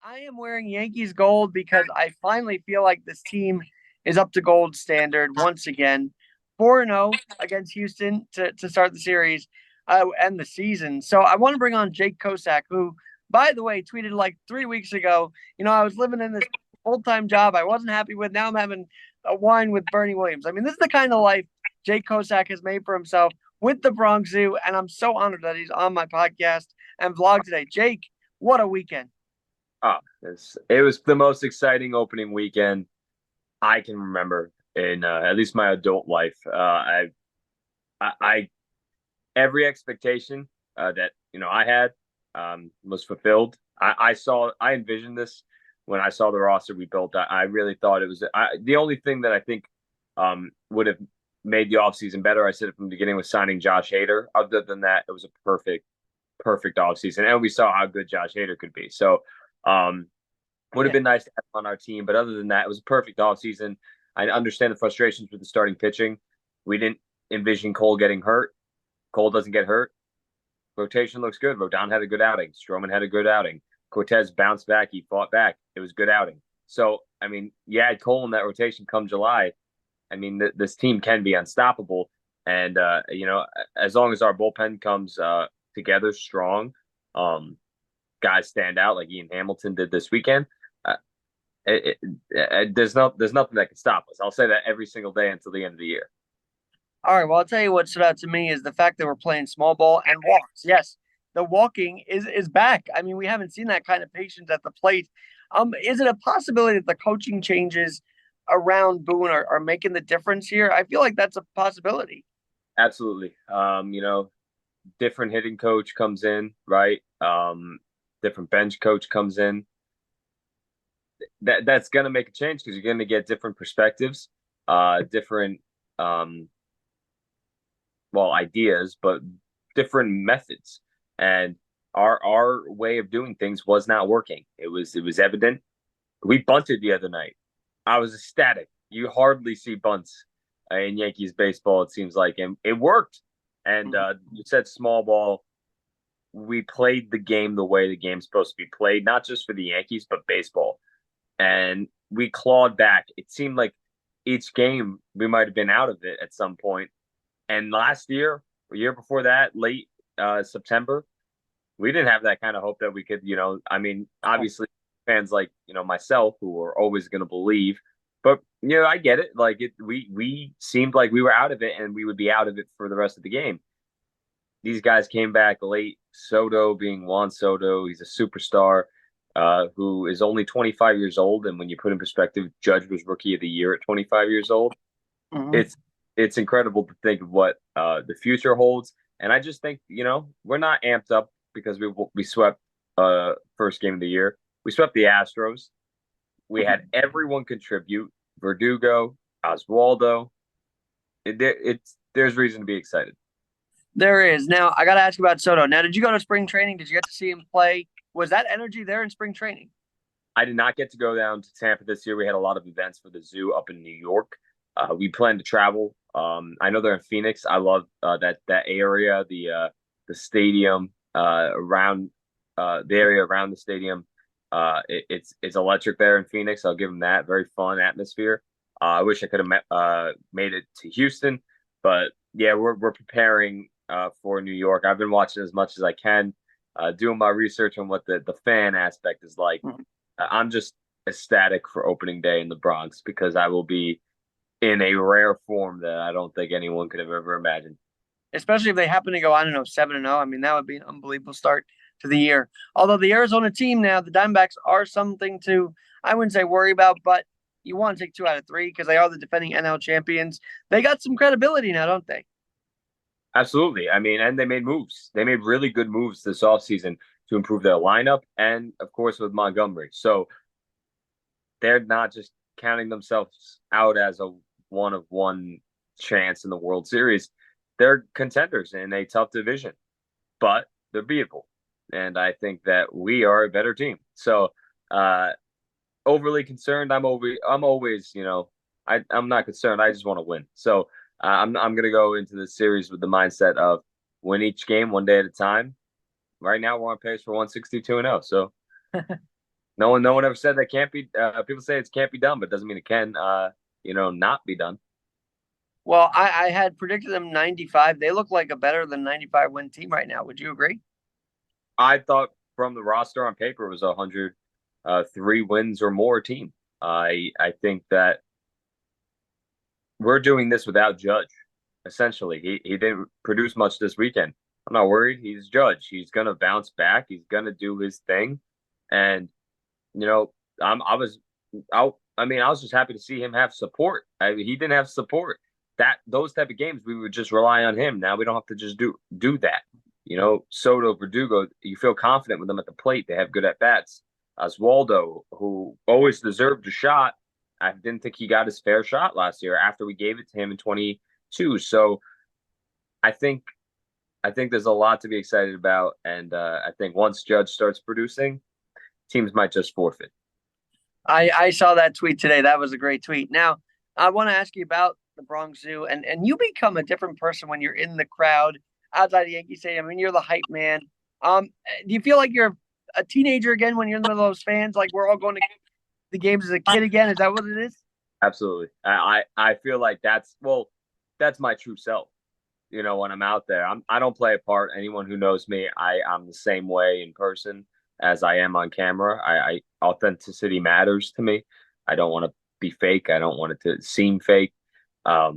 I am wearing Yankees gold because I finally feel like this team is up to gold standard once again. 4-0 against Houston to start the series and the season. So I want to bring on Jake Kosack, who, by the way, tweeted like 3 weeks ago, I was living in this full time job I wasn't happy with. Now I'm having a wine with Bernie Williams. I mean, this is the kind of life Jake Kosack has made for himself with the Bronx Zoo. And I'm so honored that he's on my podcast and vlog today. Jake, what a weekend. It was the most exciting opening weekend I can remember in at least my adult life. I every expectation that I had was fulfilled. I envisioned this when I saw the roster we built. I really thought it was the only thing that I think would have made the offseason better. I said it from the beginning was signing Josh Hader. Other than that, it was a perfect offseason, and we saw how good Josh Hader could be. So um, would have Yeah. been nice to have him on our team, but other than that, it was a perfect offseason. I understand the frustrations with the starting pitching. We didn't envision Cole getting hurt. Cole doesn't get hurt. Rotation looks good. Rodon had a good outing. Stroman had a good outing. Cortez bounced back. He fought back. It was a good outing. So, I mean, you had Cole in that rotation come July. I mean, this team can be unstoppable. And, as long as our bullpen comes together strong, um, guys stand out like Ian Hamilton did this weekend. Uh, there's nothing that can stop us. I'll say that every single day until the end of the year. All right. Well, I'll tell you what stood out to me is the fact that we're playing small ball and walks. Yes, the walking is back. I mean, we haven't seen that kind of patience at the plate. Is it a possibility that the coaching changes around Boone are making the difference here? I feel like that's a possibility. Absolutely. Different hitting coach comes in, right? Different bench coach comes in. That's gonna make a change because you're gonna get different perspectives, different ideas, but different methods. And our way of doing things was not working. It was evident. We bunted the other night. I was ecstatic. You hardly see bunts in Yankees baseball, it seems like, and it worked. And Mhm. you said small ball. We played the game the way the game's supposed to be played, not just for the Yankees, but baseball. And we clawed back. It seemed like each game we might have been out of it at some point. And last year, a year before that, late September, we didn't have that kind of hope that we could, I mean, obviously fans like, myself who are always going to believe, but I get it. Like we seemed like we were out of it and we would be out of it for the rest of the game. These guys came back late. Soto being Juan Soto, he's a superstar who is only 25 years old. And when you put in perspective, Judge was Rookie of the Year at 25 years old. Mhm. It's incredible to think of what the future holds. And I just think we're not amped up because we swept first game of the year. We swept the Astros. We had everyone contribute. Verdugo, Oswaldo. There's reason to be excited. There is. Now, I got to ask you about Soto. Now, did you go to spring training? Did you get to see him play? Was that energy there in spring training? I did not get to go down to Tampa this year. We had a lot of events for the zoo up in New York. We plan to travel. I know they're in Phoenix. I love that area, the stadium around the area around the stadium. It's electric there in Phoenix. I'll give them that. Very fun atmosphere. I wish I could have made it to Houston, but yeah, we're preparing for New York. I've been watching as much as I can, doing my research on what the fan aspect is like. Mhm. I'm just ecstatic for opening day in the Bronx because I will be in a rare form that I don't think anyone could have ever imagined. Especially if they happen to go, I don't know, 7-0. I mean, that would be an unbelievable start to the year. Although the Arizona team now, the Diamondbacks are something to, I wouldn't say worry about, but you want to take 2 out of 3 because they are the defending NL champions. They got some credibility now, don't they? Absolutely. I mean, and they made moves. They made really good moves this offseason to improve their lineup and, of course, with Montgomery. So they're not just counting themselves out as a one of one chance in the World Series. They're contenders in a tough division, but they're beatable. And I think that we are a better team. So, uh, overly concerned. I'm always, I'm not concerned. I just want to win. So I'm gonna go into this series with the mindset of win each game one day at a time. Right now we're on pace for 162-0. So No one ever said that can't be. People say it can't be done, but it doesn't mean it can. Not be done. Well, I had predicted them 95. They look like a better than 95 win team right now. Would you agree? I thought from the roster on paper it was 103 wins or more team. I think that we're doing this without Judge. Essentially, he didn't produce much this weekend. I'm not worried. He's Judge. He's gonna bounce back. He's gonna do his thing, and you know, I was out. I mean, I was just happy to see him have support. He didn't have support. That those type of games, we would just rely on him. Now we don't have to just do that. Soto, Verdugo, you feel confident with them at the plate. They have good at bats. Oswaldo, who always deserved a shot, I didn't think he got his fair shot last year after we gave it to him in 22. So I think I think there's a lot to be excited about, and I think once Judge starts producing, teams might just forfeit. I saw that tweet today. That was a great tweet. Now, I want to ask you about the Bronx Zoo, and you become a different person when you're in the crowd outside the Yankee Stadium. I mean, you're the hype man. Do you feel like you're a teenager again when you're in the middle of those fans? Like we're all going to the games as a kid again? Is that what it is? Absolutely. I feel like that's my true self. When I'm out there, I don't play a part. Anyone who knows me, I'm the same way in person as I am on camera. I authenticity matters to me. I don't want to be fake. I don't want it to seem fake. I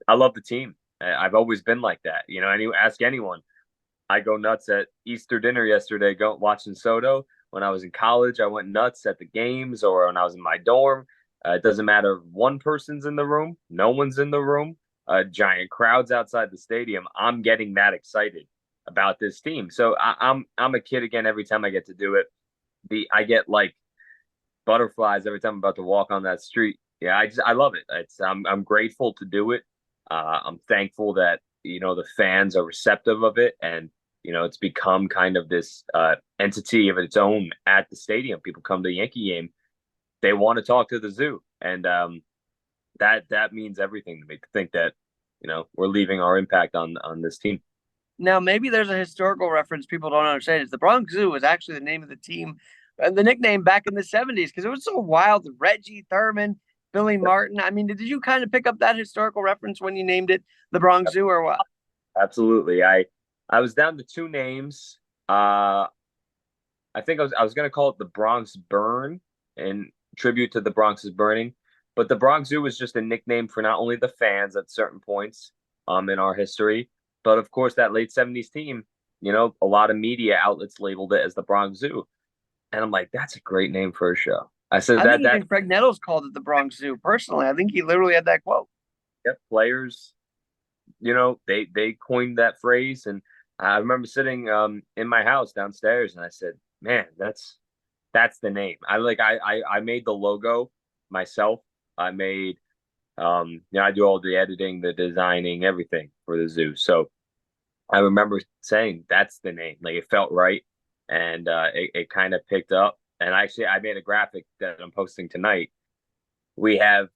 love the team. I've always been like that. Ask anyone. I go nuts at Easter dinner yesterday, go watching Soto. When I was in college, I went nuts at the games, or when I was in my dorm. It doesn't matter if one person's in the room, no one's in the room, giant crowds outside the stadium. I'm getting that excited about this team. So I'm a kid again every time I get to do it. I get like butterflies every time I'm about to walk on that street. Yeah, I love it. I'm grateful to do it. I'm thankful that the fans are receptive of it, and it's become kind of this entity of its own at the stadium. People come to the Yankee game, they want to talk to the zoo, and that means everything to me to think that we're leaving our impact on this team. Now, maybe there's a historical reference people don't understand. Is the Bronx Zoo was actually the name of the team, and the nickname back in the '70s because it was so wild. Reggie Thurman, Billy Martin. I mean, did you kind of pick up that historical reference when you named it the Bronx Zoo, or what? Absolutely. I was down to two names. I think I was going to call it the Bronx Burn in tribute to the Bronx is burning, but the Bronx Zoo was just a nickname for not only the fans at certain points in our history, but of course that late '70s team. A lot of media outlets labeled it as the Bronx Zoo, and I'm like, that's a great name for a show. I said I think that even Craig Nettles called it the Bronx Zoo. Personally, I think he literally had that quote. yep, players, they coined that phrase, and I remember sitting in my house downstairs, and I said, man, that's the name. I made the logo myself. I made I do all the editing, the designing, everything for the zoo. So I remember saying that's the name. Like it felt right, and it kind of picked up. And actually, I made a graphic that I'm posting tonight. We have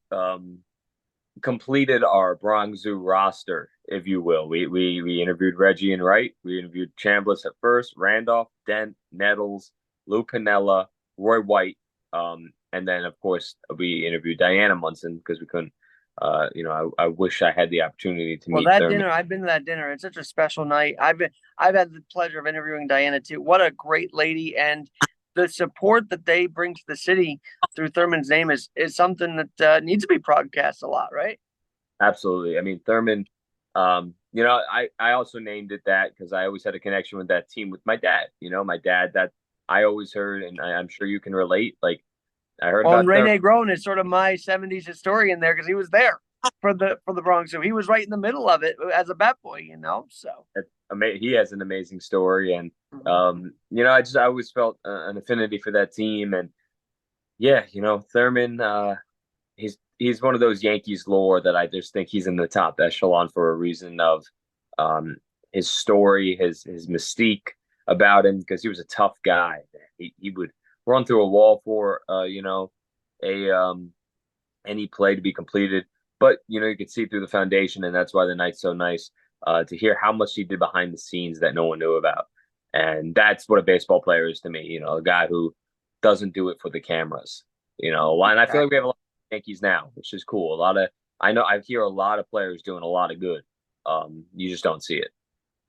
completed our Bronx Zoo roster, if you will. We interviewed Reggie and Wright. We interviewed Chambliss at first, Randolph, Dent, Nettles, Lou Piniella, Roy White, and then of course we interviewed Diana Munson because we couldn't. I wish I had the opportunity to Well, meet that Thurman. dinner, I've been to that dinner. It's such a special night. I've had the pleasure of interviewing Diana too. What a great lady, and the support that they bring to the city through Thurman's name is something that needs to be broadcast a lot, right? Absolutely. I mean, Thurman. I also named it that because I always had a connection with that team with my dad. My dad that I always heard, and I'm sure you can relate. Like I heard Well, and about Thurman. Rene Groen is sort of my '70s historian there because he was there for the Bronx, so he was right in the middle of it as a bat boy. So He has an amazing story, and I always felt an affinity for that team, and yeah, Thurman. He's one of those Yankees lore that I just think he's in the top echelon for a reason of um, his story, his mystique about him because he was a tough guy. He would run through a wall for a any play to be completed, but you could see through the foundation, and that's why the night's so nice to hear how much he did behind the scenes that no one knew about, and that's what a baseball player is to me. A guy who doesn't do it for the cameras. And I feel like we Exactly. have a lot of Yankees now, which is cool. A lot of I know I hear a lot of players doing a lot of good. You just don't see it.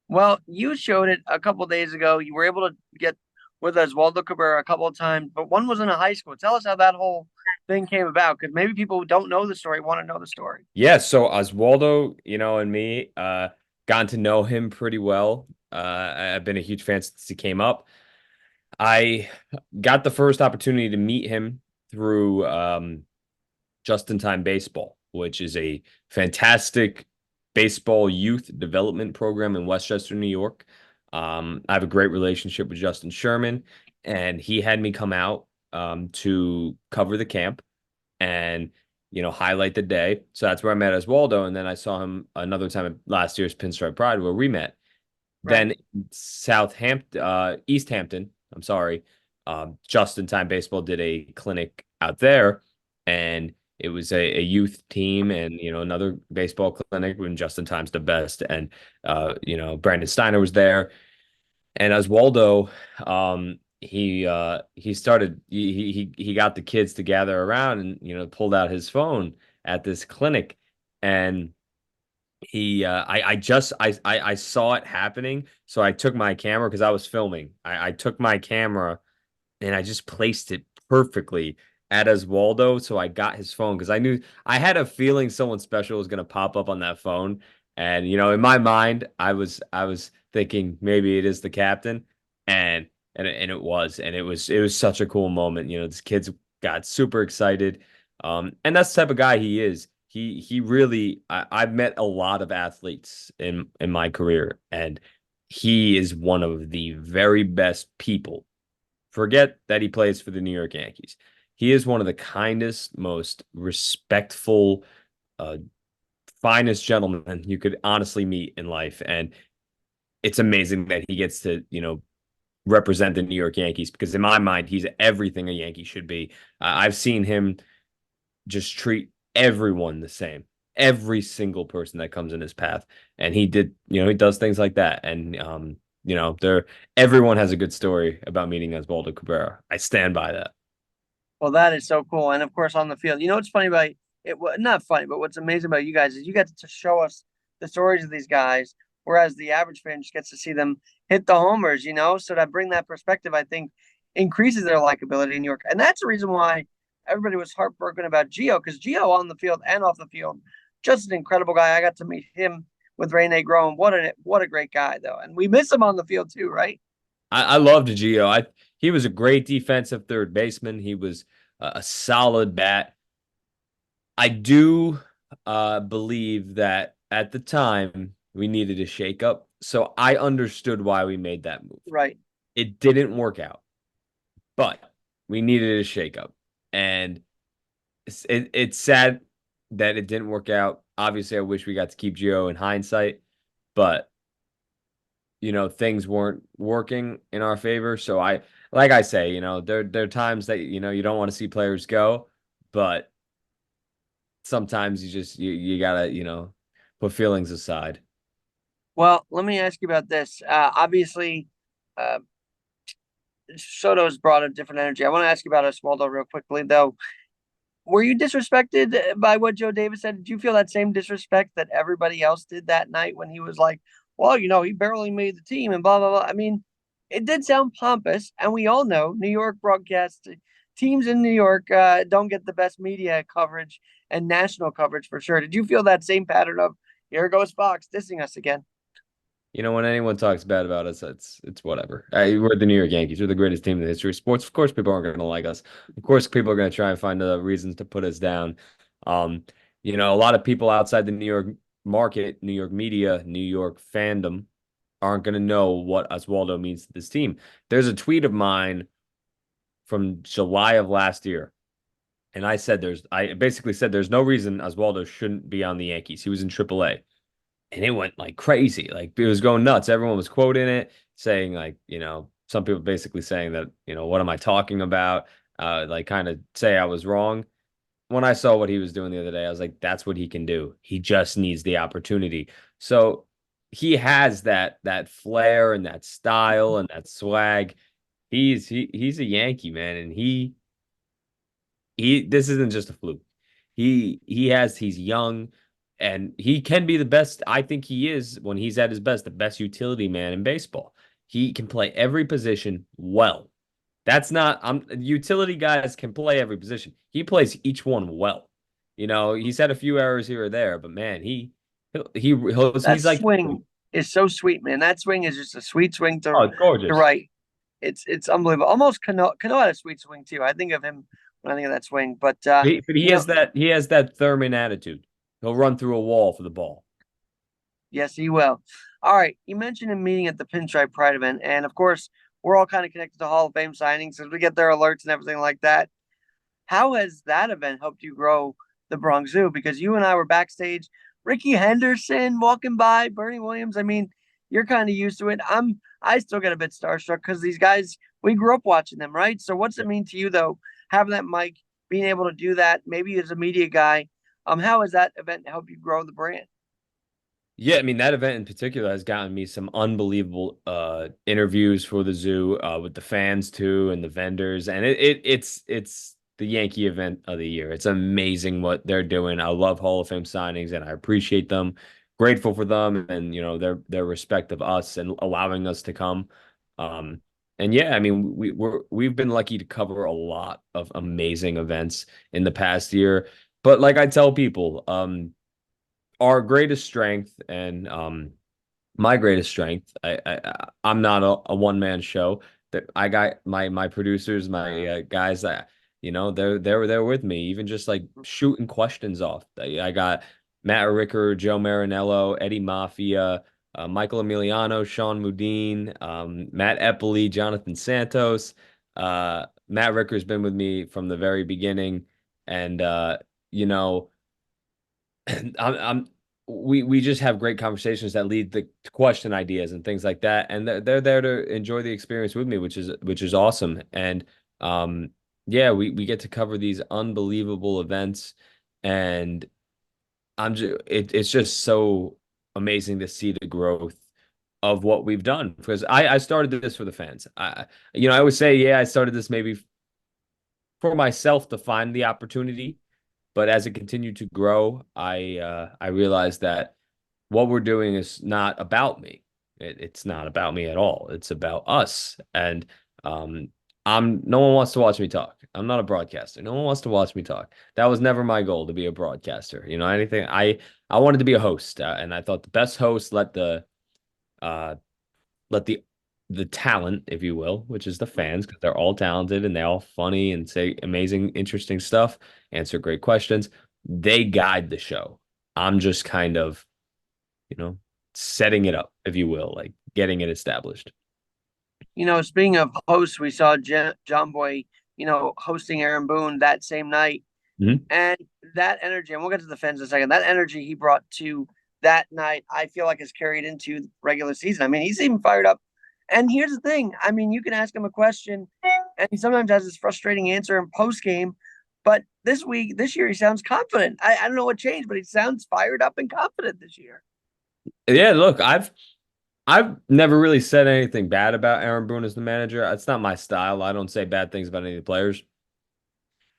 Well, you showed it a couple days ago. You were able to get with Oswaldo Cabrera a couple of times, but one was in a high school. Tell us how that whole thing came about, because maybe people who don't know the story want to know the story. Yeah, so Oswaldo, and me, gotten to know him pretty well. I've been a huge fan since he came up. I got the first opportunity to meet him through Just in Time Baseball, which is a fantastic baseball youth development program in Westchester, New York. I have a great relationship with Justin Sherman, and he had me come out to cover the camp and highlight the day. So that's where I met Oswaldo, and then I saw him another time at last year's Pinstripe Pride where we met. Right. Then Southampton, East Hampton, I'm sorry, Just in Time Baseball did a clinic out there, and it was a youth team and another baseball clinic when Just in Time's the best, and Brandon Steiner was there, and Oswaldo, he started he got the kids to gather around and pulled out his phone at this clinic, and I saw it happening, so I took my camera because I was filming. I took my camera and I just placed it perfectly at Oswaldo, so I got his phone because I had a feeling someone special was gonna pop up on that phone, and in my mind, I was thinking maybe it is the captain, and it was such a cool moment. These kids got super excited, and that's the type of guy he is. He really I've met a lot of athletes in my career, and he is one of the very best people. Forget that he plays for the New York Yankees. He is one of the kindest, most respectful, uh, finest gentlemen you could honestly meet in life. And it's amazing that he gets to, represent the New York Yankees because in my mind, he's everything a Yankee should be. I've seen him just treat everyone the same, every single person that comes in his path. And he does things like that. And, there everyone has a good story about meeting Oswaldo Cabrera. I stand by that. Well, that is so cool. And of course, on the field, what's funny about it? Not funny, but what's amazing about you guys is you get to show us the stories of these guys, whereas the average fan just gets to see them hit the homers. So to bring that perspective, I think increases their likability in New York, and that's the reason why everybody was heartbroken about Gio, because Gio on the field and off the field, just an incredible guy. I got to meet him with Rene Groen. What a great guy though, and we miss him on the field too, right? I loved Gio. He was a great defensive third baseman. He was a solid bat. I do believe that at the time we needed a shakeup, so I understood why we made that move. Right. It didn't work out, but we needed a shakeup, and it's sad that it didn't work out. Obviously, I wish we got to keep Gio in hindsight, but things weren't working in our favor. So like I say, there are times that you don't want to see players go, but sometimes you gotta put feelings aside. Well, let me ask you about this. Obviously, uh, Soto's brought a different energy. I want to ask you about Oswaldo real quickly, though. Were you disrespected by what Joe Davis said? Did you feel that same disrespect that everybody else did that night when he was like, well, he barely made the team and blah, blah, blah? I mean, it did sound pompous. And we all know New York broadcast teams in New York don't get the best media coverage and national coverage for sure. Did you feel that same pattern of, here goes Fox dissing us again? When anyone talks bad about us, it's whatever. We're the New York Yankees. We're the greatest team in the history of sports. Of course, people aren't going to like us. Of course, people are going to try and find reasons to put us down. Um, a lot of people outside the New York market, New York media, New York fandom aren't going to know what Oswaldo means to this team. There's a tweet of mine from July of last year, and I basically said there's no reason Oswaldo shouldn't be on the Yankees. He was in AAA, and it went like crazy. Like it was going nuts. Everyone was quoting it, saying like, some people basically saying that, what am I talking about? Like kind of say I was wrong. When I saw what he was doing the other day, I was like, that's what he can do. He just needs the opportunity. So he has that flair and that style and that swag. He's a Yankee, man, and he this isn't just a fluke. He's young and he can be the best. I think he is when he's at his best, the best utility man in baseball. He can play every position well. That's not utility guys can play every position. He plays each one well. He's had a few errors here or there, but man, That he's like, swing is so sweet, man. That swing is just a sweet swing oh, it's to gorgeous. right. It's unbelievable. Almost Cano had a sweet swing too. I think of him when I think of that swing. But But you know, he has that Thurman attitude. He'll run through a wall for the ball. yes, he will. All right. You mentioned a meeting at the Pinstripe Pride event, and of course, we're all kind of connected to Hall of Fame signings as we get their alerts and everything like that. How has that event helped you grow the Bronx Zoo? Because you and I were backstage, Ricky Henderson walking by, Bernie Williams. I mean, you're kind of used to it. I still get a bit starstruck because these guys, we grew up watching them, right? So what's it mean to you though, having that mic, being able to do that, maybe as a media guy? How has that event helped you grow the brand? Yeah, I mean that event in particular has gotten me some unbelievable interviews for the zoo with the fans too and the vendors, and it's the Yankee event of the year. It's amazing what they're doing. I love Hall of Fame signings and I appreciate them. Grateful for them and their respect of us and allowing us to come. Um and yeah, I mean we've been lucky to cover a lot of amazing events in the past year. But like I tell people, our greatest strength and my greatest strength. I'm not a one man show. That I got my producers, my guys that they're there with me, even just like shooting questions off. I got Matt Ricker, Joe Marinello, Eddie Mafia, Michael Emiliano, Sean Mudine, Matt Eppley, Jonathan Santos. Matt Ricker's been with me from the very beginning, and you know I'm we just have great conversations that lead to question ideas and things like that, and they're there to enjoy the experience with me, which is awesome. And yeah, we get to cover these unbelievable events, and it's just so amazing to see the growth of what we've done because I started this for the fans. I always say, yeah, I started this maybe for myself to find the opportunity, but as it continued to grow, I realized that what we're doing is not about me. It's not about me at all. It's about us. And um, no one wants to watch me talk. I'm not a broadcaster. No one wants to watch me talk. That was never my goal to be a broadcaster. Anything. I wanted to be a host, and I thought the best host uh, let the talent, if you will, which is the fans, because they're all talented and they're all funny and say amazing, interesting stuff, answer great questions. They guide the show. I'm just kind of, you know, setting it up, if you will, like getting it established. Speaking of hosts, we saw John Boy, hosting Aaron Boone that same night. Mhm. And that energy, and we'll get to the fans in a second, that energy he brought to that night, I feel like is carried into the regular season. I mean, he's even fired up. And here's the thing, I mean, you can ask him a question, and he sometimes has this frustrating answer in post game. But this year, he sounds confident. I don't know what changed, but he sounds fired up and confident this year. Yeah, look, I've never really said anything bad about Aaron Boone as the manager. It's not my style. I don't say bad things about any of the players.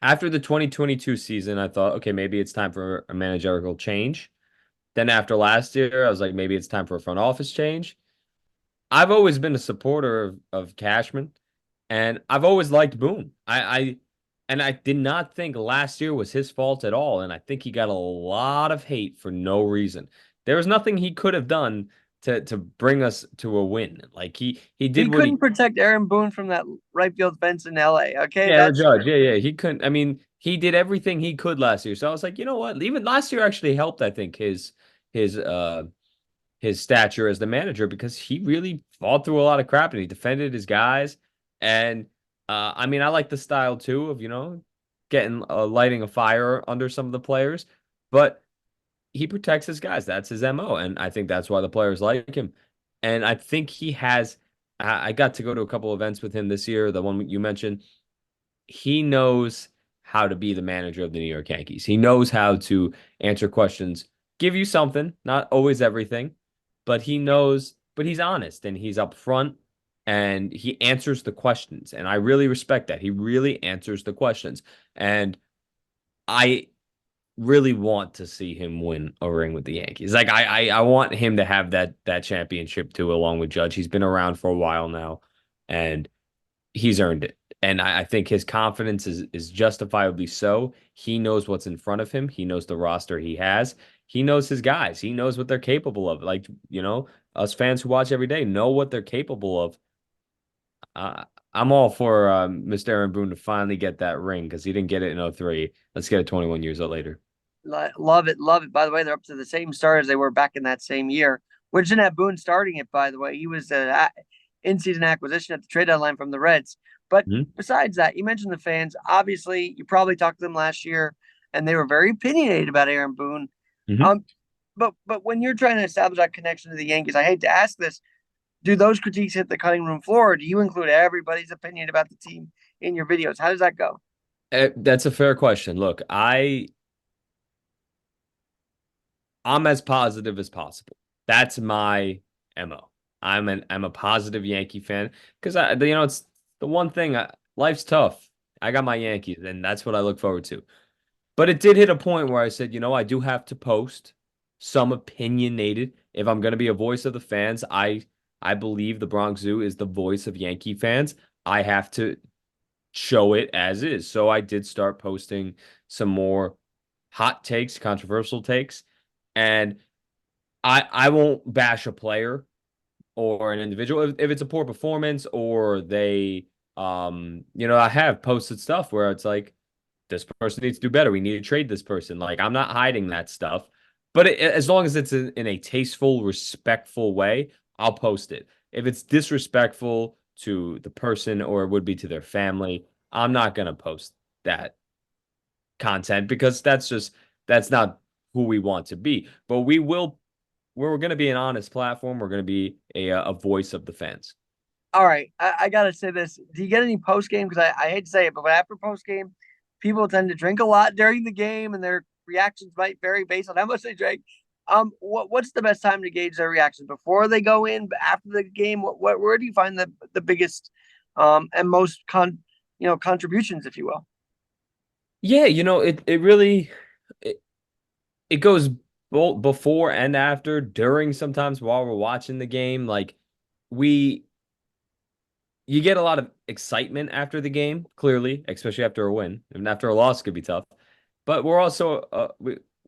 After the 2022 season, I thought, okay, maybe it's time for a managerial change. Then after last year, I was like, maybe it's time for a front office change. I've always been a supporter of Cashman, and I've always liked Boone. I did not think last year was his fault at all, and I think he got a lot of hate for no reason. There was nothing he could have done to bring us to a win. Like he did He what he couldn't protect Aaron Boone from that right field fence in LA. Okay, Yeah, Aaron that's Judge. Yeah, he couldn't. I mean, he did everything he could last year. So I was like, you know what? Even last year actually helped, I think, his his stature as the manager because he really fought through a lot of crap and he defended his guys. And I mean, I like the style too of, getting lighting a fire under some of the players, but he protects his guys. That's his MO. And I think that's why the players like him. And I think he has I got to go to a couple events with him this year, the one you mentioned. He knows how to be the manager of the New York Yankees. He knows how to answer questions, give you something, not always everything, but he knows, but he's honest and he's upfront and he answers the questions. And I really respect that. He really answers the questions. And I really want to see him win a ring with the Yankees. Like I want him to have that championship too, along with Judge. He's been around for a while now, and he's earned it. And I think his confidence is justifiably so. He knows what's in front of him. He knows the roster he has. He knows his guys. He knows what they're capable of. Like, us fans who watch every day know what they're capable of. Uh, I'm all for Mr. Aaron Boone to finally get that ring because he didn't get it in 03. Let's get it 21 years later. Love it, love it. By the way, they're up to the same start as they were back in that same year, which didn't have Boone starting it. By the way, he was an in-season acquisition at the trade deadline from the Reds. But Mhm. besides that, you mentioned the fans. Obviously, you probably talked to them last year, and they were very opinionated about Aaron Boone. Mhm. Um, but when you're trying to establish that connection to the Yankees, I hate to ask this: do those critiques hit the cutting room floor, or do you include everybody's opinion about the team in your videos? How does that go? That's a fair question. Look, I'm as positive as possible. That's my MO. I'm a positive Yankee fan because it's the one thing. Life's tough. I got my Yankees, and that's what I look forward to. But it did hit a point where I said, I do have to post some opinionated. If I'm going to be a voice of the fans, I believe the Bronx Zoo is the voice of Yankee fans. I have to show it as is. So I did start posting some more hot takes, controversial takes, and I won't bash a player or an individual if it's a poor performance or they I have posted stuff where it's like this person needs to do better. We need to trade this person. Like I'm not hiding that stuff, but as long as it's in a tasteful, respectful way, I'll post it. If it's disrespectful to the person or it would be to their family, I'm not gonna post that content because that's not who we want to be. But we're going to be an honest platform. We're going to be a voice of the fans. All right, I gotta say this. Do you get any post game? Because I hate to say it, but after post game, people tend to drink a lot during the game, and their reactions might vary based on how much they drink. What's the best time to gauge their reactions before they go in, after the game? What where do you find the biggest, and most contributions, if you will? Yeah, it really it, it goes both before and after, during, sometimes while we're watching the game. Like we you get a lot of excitement after the game, clearly, especially after a win. And after a loss could be tough. But we're also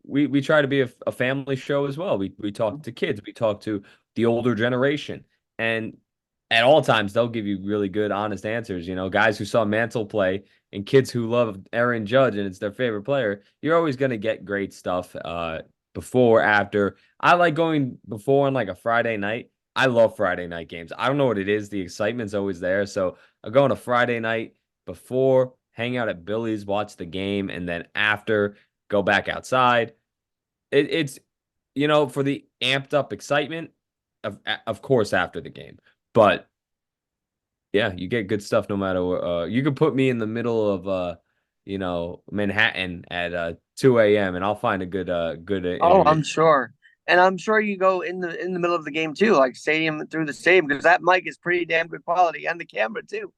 we try to be a family show as well. We talk to kids, we talk to the older generation, and at all times they'll give you really good, honest answers. Guys who saw Mantle play and kids who love Aaron Judge and it's their favorite player. You're always gonna get great stuff. Before, after. I like going before on like a Friday night. I love Friday night games. I don't know what it is. The excitement's always there. So I go on a Friday night before, hang out at Billy's, watch the game, and then after, go back outside. It's for the amped up excitement, of course, after the game. But yeah, you get good stuff no matter what. You could put me in the middle of Manhattan at 2 a.m. and I'll find a good Oh, interview. I'm sure. And I'm sure you go in the middle of the game too, like stadium through the stadium, because that mic is pretty damn good quality and the camera too.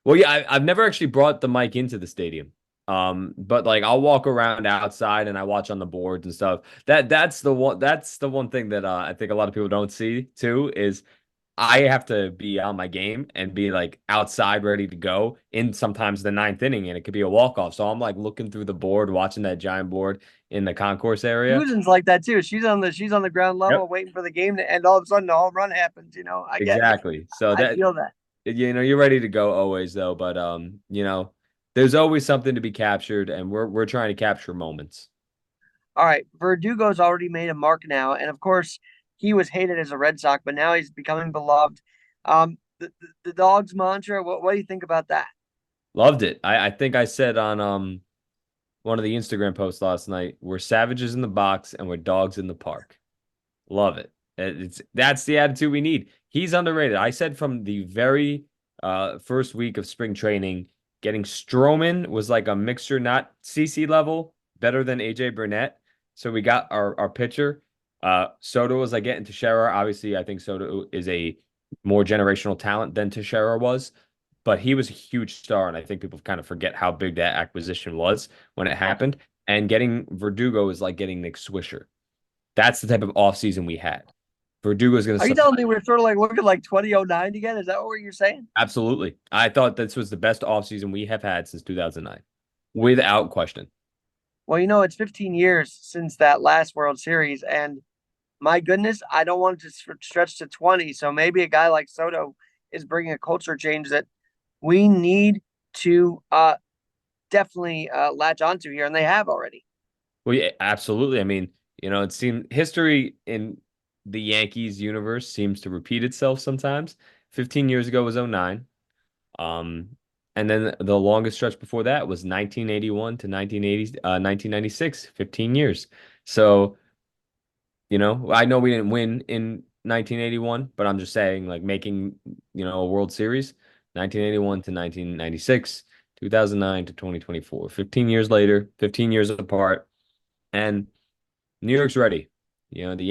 Well, yeah, I've never actually brought the mic into the stadium. But like I'll walk around outside and I watch on the boards and stuff. That's the one thing that I think a lot of people don't see too is I have to be on my game and be like outside ready to go in sometimes the ninth inning and it could be a walk-off. So I'm like looking through the board, watching that giant board in the concourse area. Susan's like that too. She's on the ground level Yep. waiting for the game to end. All of a sudden, a home run happens. I get, Exactly. So I that feel that. you're ready to go always though, but there's always something to be captured and we're trying to capture moments. All right, Verdugo's already made a mark now, and of course, he was hated as a Red Sox, but now he's becoming beloved. The dog's mantra. What do you think about that? Loved it. I think I said on one of the Instagram posts last night, we're savages in the box and we're dogs in the park. Love it. That's the attitude we need. He's underrated. I said from the very first week of spring training, getting Stroman was like a mixture, not CC level, better than AJ Burnett. So we got our pitcher. Soto was like getting to Scherer. Obviously, I think Soto is a more generational talent than Teixeira was, but he was a huge star, and I think people kind of forget how big that acquisition was when it happened. And getting Verdugo is like getting Nick Swisher. That's the type of offseason we had. Verdugo is going to Are you supply. telling me we're sort of like looking like 2009 again? Is that what you're saying? Absolutely. I thought this was the best offseason we have had since 2009, without question. Well, it's 15 years since that last World Series, and my goodness, I don't want it to stretch to 20. So maybe a guy like Soto is bringing a culture change that we need to definitely latch onto here, and they have already. Well, yeah, absolutely. I mean, it seems history in the Yankees universe seems to repeat itself sometimes. 15 years ago was '09. Um, and then the longest stretch before that was 1981 to 1996, 15 years. So, I know we didn't win in 1981, but I'm just saying, like, making, a World Series, 1981 to 1996, 2009 to 2024, 15 years later, 15 years apart, and New York's ready. The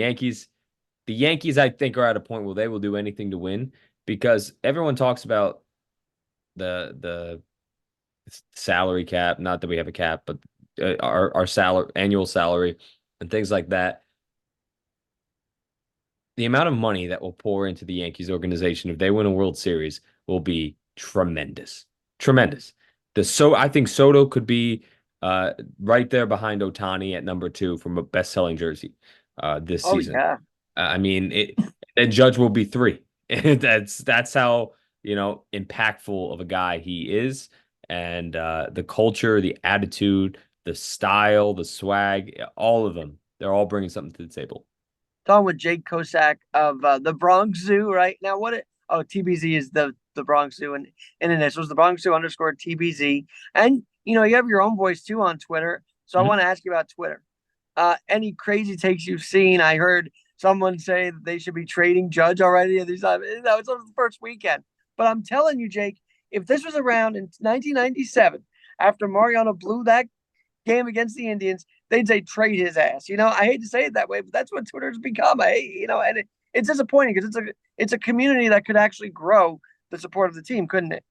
Yankees, I think, are at a point where they will do anything to win because everyone talks about the salary cap. Not that we have a cap, but our salary, annual salary, and things like that. The amount of money that will pour into the Yankees organization if they win a World Series will be tremendous, tremendous. I think Soto could be right there behind Otani at number 2 from a best-selling jersey this Oh season. yeah. I mean, and Judge will be 3. That's how impactful of a guy he is, and the culture, the attitude, the style, the swag, all of them. They're all bringing something to the table. Talking with Jake Kosack of the Bronx Zoo right now. TBZ is the Bronx Zoo and in initials, the Bronx Zoo underscore TBZ. And you have your own voice too on Twitter. So I Mhm. want to ask you about Twitter. Any crazy takes you've seen? I heard someone say that they should be trading Judge already. And it's the first weekend. But I'm telling you, Jake, if this was around in 1997, after Mariano blew that game against the Indians, they'd say trade his ass. I hate to say it that way, but that's what Twitter's become. And it's disappointing because it's a community that could actually grow the support of the team, couldn't it?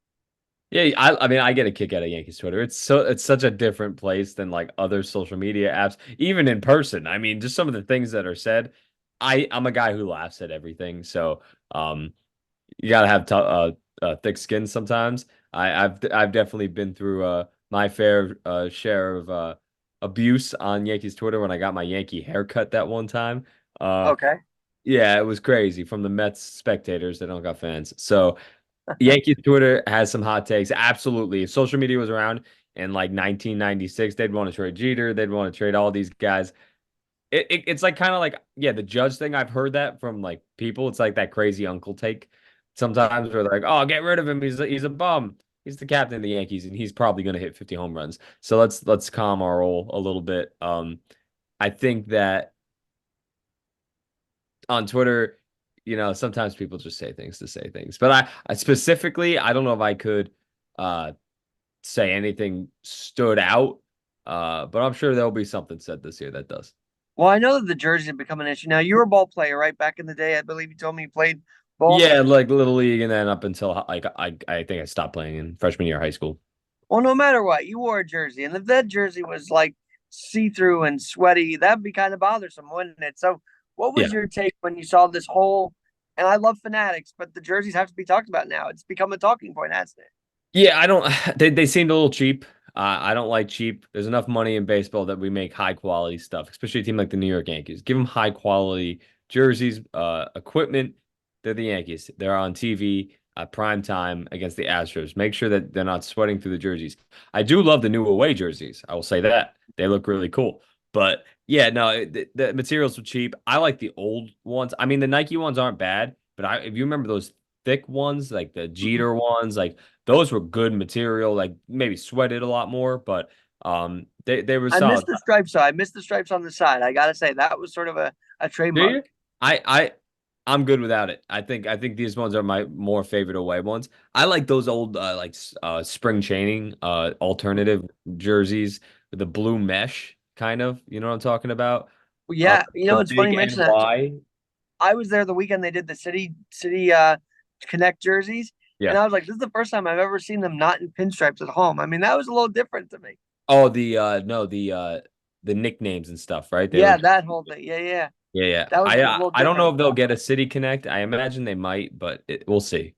Yeah, I mean, I get a kick out of Yankees Twitter. It's such a different place than like other social media apps, even in person. I mean, just some of the things that are said. I'm a guy who laughs at everything, so um, you gotta have thick skin sometimes. I've definitely been through my fair share of abuse on Yankees Twitter when I got my Yankee haircut that one time. Uh, Okay. yeah, it was crazy from the Mets spectators that don't got fans. So Yankees Twitter has some hot takes. Absolutely. If social media was around in like 1996, they'd want to trade Jeter. They'd want to trade all these guys. It's like kind of like, yeah, the Judge thing. I've heard that from like people. It's like that crazy uncle take. Sometimes we're like, oh, get rid of him. He's a bum. He's the captain of the Yankees, and he's probably going to hit 50 home runs. So let's calm our roll a little bit. I think that on Twitter, sometimes people just say things to say things. But I specifically, I don't know if I could uh say anything stood out. But I'm sure there'll be something said this year that does. Well, I know that the jerseys have become an issue. Now, you were a ball player, right? Back in the day, I believe you told me you played ball. Yeah, like Little League, and then up until like I think I stopped playing in freshman year of high school. Well, no matter what, you wore a jersey. And if that jersey was like see through and sweaty, that'd be kind of bothersome, wouldn't it? So, what was Yeah. your take when you saw this whole? And I love Fanatics, but the jerseys have to be talked about now. It's become a talking point, hasn't it? Yeah, I don't. They seemed a little cheap. I don't like cheap. There's enough money in baseball that we make high quality stuff, especially a team like the New York Yankees. Give them high quality jerseys, equipment. They're the Yankees. They're on TV prime time against the Astros. Make sure that they're not sweating through the jerseys. I do love the new away jerseys. I will say that they look really cool. But yeah, no, the materials are cheap. I like the old ones. I mean, the Nike ones aren't bad, but if you remember those thick ones, like the Mhm. Jeter ones, like those were good material, like maybe sweated a lot more, but they were I missed solid. the stripes, so I missed the stripes on the side. I gotta say that was sort of a Do trademark. you? I I I'm good without it. I think these ones are my more favorite away ones. I like those old spring chaining alternative jerseys with the blue mesh kind of. You know what I'm talking about? Well, yeah, The it's funny big you mention that. NY. I was there the weekend they did the city Connect jerseys. And Yeah. I was like, this is the first time I've ever seen them not in pinstripes at home. I mean, that was a little different to me. Oh, no, the nicknames and stuff, right? They Yeah, look that whole thing. Yeah, yeah. Yeah, yeah. That was a little I don't know different. if they'll get a City Connect. I imagine they might, but we'll see.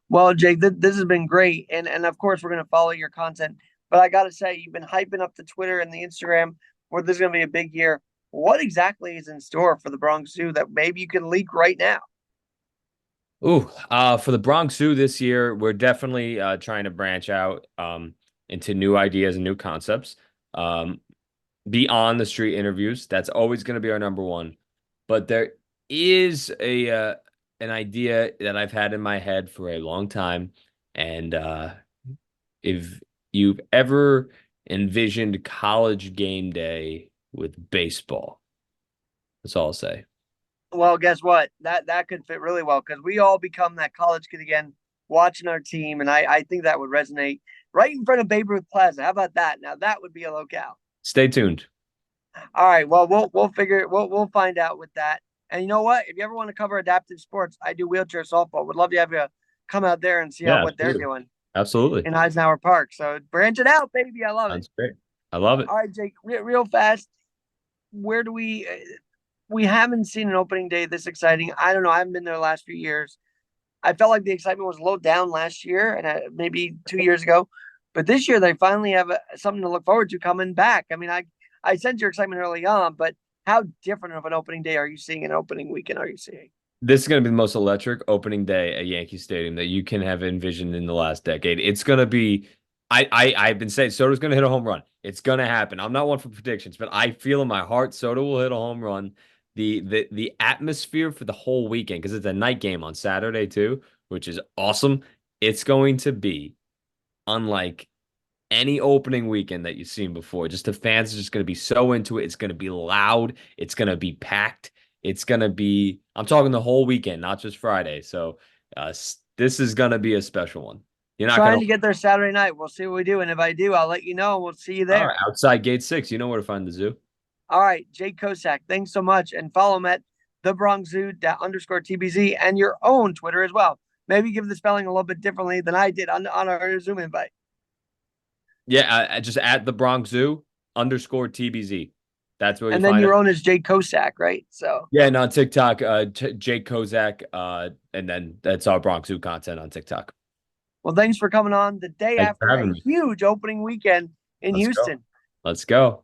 Well, Jake, this has been great. And of course, we're going to follow your content. But I got to say, you've been hyping up the Twitter and the Instagram where there's going to be a big year. What exactly is in store for the Bronx Zoo that maybe you can leak right now? Ooh, for the Bronx Zoo this year, we're definitely trying to branch out into new ideas and new concepts. Um, Beyond the street interviews, that's always going to be our number one. But there is a an idea that I've had in my head for a long time, and if you've ever envisioned college game day with baseball, that's all I'll say. Well, guess what? That could fit really well because we all become that college kid again, watching our team, and I think that would resonate right in front of Babe Ruth Plaza. How about that? Now that would be a locale. Stay tuned. All right. Well, we'll find out with that. And you know what? If you ever want to cover adaptive sports, I do wheelchair softball. Would love to have you come out there and see how Yeah, what they're absolutely. doing Absolutely. in Eisenhower Park. So branch it out, baby. I love it. That's great. I love it. All right, Jake. Real fast. Where do we haven't seen an opening day this exciting? I don't know. I haven't been there the last few years. I felt like the excitement was low down last year and maybe 2 years ago, but this year they finally have something to look forward to coming back. I mean, I sense your excitement early on, but how different of an opening day are you seeing? An opening weekend are you seeing? This is going to be the most electric opening day at Yankee Stadium that you can have envisioned in the last decade. It's going to be, I've been saying Soto's going to hit a home run. It's going to happen. I'm not one for predictions, but I feel in my heart Soto will hit a home run. The atmosphere for the whole weekend, because it's a night game on Saturday too, which is awesome. It's going to be unlike any opening weekend that you've seen before. Just the fans are just going to be so into it. It's going to be loud. It's going to be packed. It's going to be, I'm talking the whole weekend, not just Friday. So this is going to be a special one. You're not Trying going to to, get there Saturday night. We'll see what we do. And if I do, I'll let you know and we'll see you all there. right, outside gate 6, you know where to find the zoo. All right, Jake Kosack, thanks so much. And follow him at the Bronx Zoo _ TBZ and your own Twitter as well. Maybe give the spelling a little bit differently than I did on our Zoom invite. Yeah, just at the Bronx Zoo _ TBZ. That's where you And then find your it. own is Jake Kosack, right? So Yeah, and on TikTok, Jake Kozack, and then that's our Bronx Zoo content on TikTok. well, thanks for coming on the day Thanks for after having a me. huge opening weekend in Let's go. Houston. Let's go.